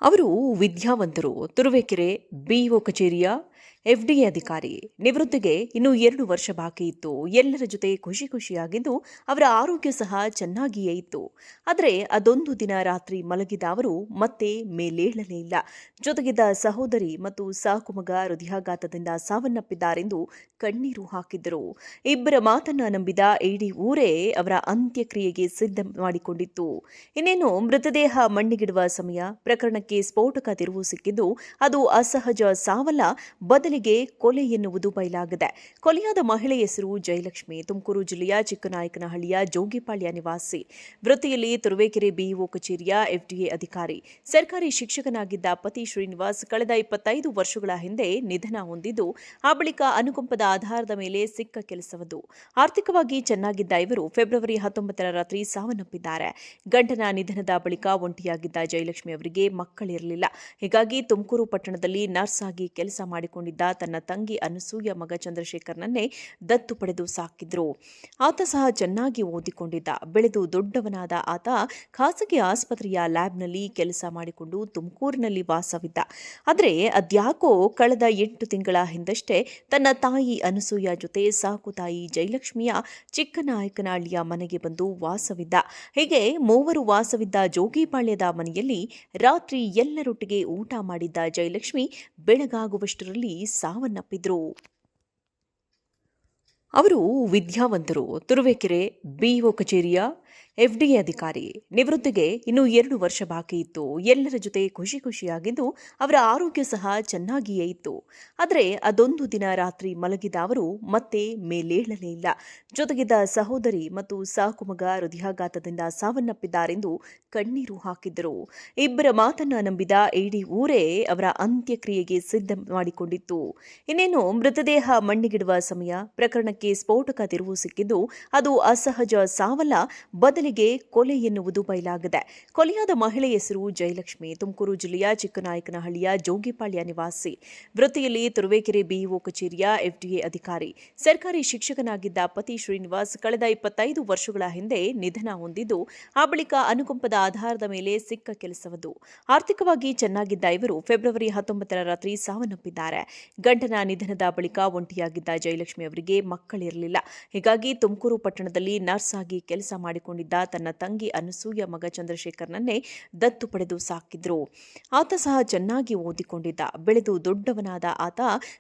ಅವರು ವಿದ್ಯಾವಂತರು. ತುರುವೇಕೆರೆ ಬಿಇಒ ಕಚೇರಿಯ ಎಫ್ಡಿಎ ಅಧಿಕಾರಿ. ನಿವೃತ್ತಿಗೆ ಇನ್ನೂ 2 ವರ್ಷ ಬಾಕಿ ಇತ್ತು. ಎಲ್ಲರ ಜೊತೆ ಖುಷಿಯಾಗಿದ್ದು ಅವರ ಆರೋಗ್ಯ ಸಹ ಚೆನ್ನಾಗಿಯೇ ಇತ್ತು. ಆದರೆ ಅದೊಂದು ದಿನ ರಾತ್ರಿ ಮಲಗಿದ ಅವರು ಮತ್ತೆ ಮೇಲೇಳಲೇ ಇಲ್ಲ. ಜೊತೆಗಿದ್ದ ಸಹೋದರಿ ಮತ್ತು ಸಾಕು ಮಗ ಹೃದಯಾಘಾತದಿಂದ ಸಾವನ್ನಪ್ಪಿದ್ದಾರೆಂದು ಕಣ್ಣೀರು ಹಾಕಿದ್ದರು. ಇಬ್ಬರ ಮಾತನ್ನ ನಂಬಿದ ಇಡೀ ಊರೇ ಅವರ ಅಂತ್ಯಕ್ರಿಯೆಗೆ ಸಿದ್ಧ ಮಾಡಿಕೊಂಡಿತ್ತು. ಇನ್ನೇನು ಮೃತದೇಹ ಮಣ್ಣಿಗಿಡುವ ಸಮಯ ಪ್ರಕರಣಕ್ಕೆ ಸ್ಫೋಟಕ ತಿರುವು ಸಿಕ್ಕಿದ್ದು ಅದು ಅಸಹಜ ಸಾವಲ್ಲ, ಬದಲಿಗೆ ಕೊಲೆ ಎನ್ನುವುದು ಬಯಲಾಗಿದೆ. ಕೊಲೆಯಾದ ಮಹಿಳೆ ಹೆಸರು ಜಯಲಕ್ಷ್ಮಿ. ತುಮಕೂರು ಜಿಲ್ಲೆಯ ಚಿಕ್ಕನಾಯಕನಹಳ್ಳಿಯ ಜೋಗಿಪಾಳ್ಯ ನಿವಾಸಿ. ವೃತ್ತಿಯಲ್ಲಿ ತುರುವೇಕೆರೆ ಬಿಇಒ ಕಚೇರಿಯ ಎಫ್ಡಿಎ ಅಧಿಕಾರಿ. ಸರ್ಕಾರಿ ಶಿಕ್ಷಕನಾಗಿದ್ದ ಪತಿ ಶ್ರೀನಿವಾಸ್ ಕಳೆದ 25 ವರ್ಷಗಳ ಹಿಂದೆ ನಿಧನ ಹೊಂದಿದ್ದು, ಆ ಬಳಿಕ ಅನುಕಂಪದ ಆಧಾರದ ಮೇಲೆ ಸಿಕ್ಕ ಕೆಲಸವದು. ಆರ್ಥಿಕವಾಗಿ ಚೆನ್ನಾಗಿದ್ದ ಇವರು ಫೆಬ್ರವರಿ 19ರ ರಾತ್ರಿ ಸಾವನ್ನಪ್ಪಿದ್ದಾರೆ. ಗಂಡನ ನಿಧನದ ಬಳಿಕ ಒಂಟಿಯಾಗಿದ್ದ ಜಯಲಕ್ಷ್ಮಿ ಅವರಿಗೆ ಮಕ್ಕಳಿರಲಿಲ್ಲ. ಹೀಗಾಗಿ ತುಮಕೂರು ಪಟ್ಟಣದಲ್ಲಿ ನರ್ಸ್ ಆಗಿ ಕೆಲಸ ಮಾಡಿಕೊಂಡಿದ್ದ ತನ್ನ ತಂಗಿ ಅನಸೂಯ ಮಗ ಚಂದ್ರಶೇಖರ್ನನ್ನೇ ದತ್ತು ಪಡೆದು ಸಾಕಿದ್ರು. ಆತ ಸಹ ಚೆನ್ನಾಗಿ ಓದಿಕೊಂಡಿದ್ದ. ಬೆಳೆದು ದೊಡ್ಡವನಾದ ಆತ ಖಾಸಗಿ ಆಸ್ಪತ್ರೆಯ ಲ್ಯಾಬ್ನಲ್ಲಿ ಕೆಲಸ ಮಾಡಿಕೊಂಡು ತುಮಕೂರಿನಲ್ಲಿ ವಾಸವಿದ್ದ. ಆದರೆ ಅದ್ಯಾಕೋ ಕಳೆದ 8 ತಿಂಗಳ ಹಿಂದಷ್ಟೇ ತನ್ನ ತಾಯಿ ಅನಸೂಯ ಜೊತೆ ಸಾಕು ತಾಯಿ ಜಯಲಕ್ಷ್ಮಿಯ ಚಿಕ್ಕನಾಯಕನಹಳ್ಳಿಯ ಮನೆಗೆ ಬಂದು ವಾಸವಿದ್ದ. ಹೀಗೆ ಮೂವರು ವಾಸವಿದ್ದ ಜೋಗಿಪಾಳ್ಯದ ಮನೆಯಲ್ಲಿ ರಾತ್ರಿ ಎಲ್ಲರೊಟ್ಟಿಗೆ ಊಟ ಮಾಡಿದ್ದ ಜಯಲಕ್ಷ್ಮಿ ಬೆಳಗಾಗುವಷ್ಟರಲ್ಲಿ ಸಾವನ್ನಪ್ಪಿದ್ರು. ಅವರು ವಿದ್ಯಾವಂತರು. ತುರುವೇಕೆರೆ ಬಿಇಒ ಕಚೇರಿಯ ಎಫ್ಡಿಎ ಅಧಿಕಾರಿ. ನಿವೃತ್ತಿಗೆ ಇನ್ನೂ 2 ವರ್ಷ ಬಾಕಿ ಇತ್ತು. ಎಲ್ಲರ ಜೊತೆ ಖುಷಿಯಾಗಿದ್ದು ಅವರ ಆರೋಗ್ಯ ಸಹ ಚೆನ್ನಾಗಿಯೇ ಇತ್ತು. ಆದರೆ ಅದೊಂದು ದಿನ ರಾತ್ರಿ ಮಲಗಿದ ಅವರು ಮತ್ತೆ ಮೇಲೇಳಲೇ ಇಲ್ಲ. ಜೊತೆಗಿದ್ದ ಸಹೋದರಿ ಮತ್ತು ಸಾಕು ಮಗ ಹೃದಯಾಘಾತದಿಂದ ಸಾವನ್ನಪ್ಪಿದ್ದಾರೆಂದು ಕಣ್ಣೀರು ಹಾಕಿದ್ದರು. ಇಬ್ಬರ ಮಾತನ್ನ ನಂಬಿದ ಇಡೀ ಊರೇ ಅವರ ಅಂತ್ಯಕ್ರಿಯೆಗೆ ಸಿದ್ಧ ಮಾಡಿಕೊಂಡಿತ್ತು. ಇನ್ನೇನು ಮೃತದೇಹ ಮಣ್ಣಿಗಿಡುವ ಸಮಯ ಪ್ರಕರಣಕ್ಕೆ ಸ್ಫೋಟಕ ತಿರುವು ಸಿಕ್ಕಿದ್ದು ಅದು ಅಸಹಜ ಸಾವಲ್ಲ, ಬದಲಿಗೆ ಕೊಲೆ ಎನ್ನುವುದು ಬಯಲಾಗಿದೆ. ಕೊಲೆಯಾದ ಮಹಿಳೆ ಹೆಸರು ಜಯಲಕ್ಷ್ಮಿ. ತುಮಕೂರು ಜಿಲ್ಲೆಯ ಚಿಕ್ಕನಾಯಕನಹಳ್ಳಿಯ ಜೋಗಿಪಾಳ್ಯ ನಿವಾಸಿ. ವೃತ್ತಿಯಲ್ಲಿ ತುರುವೇಕೆರೆ ಬಿಇಒ ಕಚೇರಿಯ ಎಫ್ಡಿಎ ಅಧಿಕಾರಿ. ಸರ್ಕಾರಿ ಶಿಕ್ಷಕನಾಗಿದ್ದ ಪತಿ ಶ್ರೀನಿವಾಸ್ ಕಳೆದ 25 ವರ್ಷಗಳ ಹಿಂದೆ ನಿಧನ ಹೊಂದಿದ್ದು, ಆ ಬಳಿಕ ಅನುಕಂಪದ ಆಧಾರದ ಮೇಲೆ ಸಿಕ್ಕ ಕೆಲಸವದು. ಆರ್ಥಿಕವಾಗಿ ಚೆನ್ನಾಗಿದ್ದ ಇವರು ಫೆಬ್ರವರಿ 19ರ ರಾತ್ರಿ ಸಾವನ್ನಪ್ಪಿದ್ದಾರೆ. ಗಂಡನ ನಿಧನದ ಬಳಿಕ ಒಂಟಿಯಾಗಿದ್ದ ಜಯಲಕ್ಷ್ಮಿ ಅವರಿಗೆ ಮಕ್ಕಳಿರಲಿಲ್ಲ. ಹೀಗಾಗಿ ತುಮಕೂರು ಪಟ್ಟಣದಲ್ಲಿ ನರ್ಸ್ ಆಗಿ ಕೆಲಸ ಮಾಡಿಕೊಂಡಿದ್ದ ತನ್ನ ತಂಗಿ ಅನಸೂಯ ಮಗ ಚಂದ್ರಶೇಖರ್ನನ್ನೇ ದತ್ತು ಪಡೆದು ಸಾಕಿದ್ರು. ಆತ ಸಹ ಚೆನ್ನಾಗಿ ಓದಿಕೊಂಡಿದ್ದ. ಬೆಳೆದು ದೊಡ್ಡವನಾದ ಆತ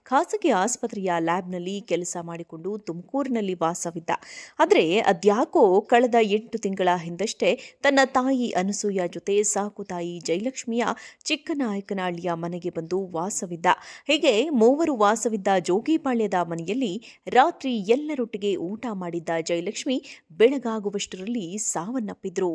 ಖಾಸಗಿ ಆಸ್ಪತ್ರೆಯ ಲ್ಯಾಬ್ನಲ್ಲಿ ಕೆಲಸ ಮಾಡಿಕೊಂಡು ತುಮಕೂರಿನಲ್ಲಿ ವಾಸವಿದ್ದ. ಆದರೆ ಅದ್ಯಾಕೋ ಕಳೆದ 8 ತಿಂಗಳ ಹಿಂದಷ್ಟೇ ತನ್ನ ತಾಯಿ ಅನಸೂಯ ಜೊತೆ ಸಾಕು ತಾಯಿ ಜಯಲಕ್ಷ್ಮಿಯ ಚಿಕ್ಕನಾಯಕನಹಳ್ಳಿಯ ಮನೆಗೆ ಬಂದು ವಾಸವಿದ್ದ. ಹೀಗೆ ಮೂವರು ವಾಸವಿದ್ದ ಜೋಗಿಪಾಳ್ಯದ ಮನೆಯಲ್ಲಿ ರಾತ್ರಿ ಎಲ್ಲರೊಟ್ಟಿಗೆ ಊಟ ಮಾಡಿದ್ದ ಜಯಲಕ್ಷ್ಮಿ ಬೆಳಗಾಗುವಷ್ಟರಲ್ಲಿ ಸಾವನ್ನಪ್ಪಿದ್ರು.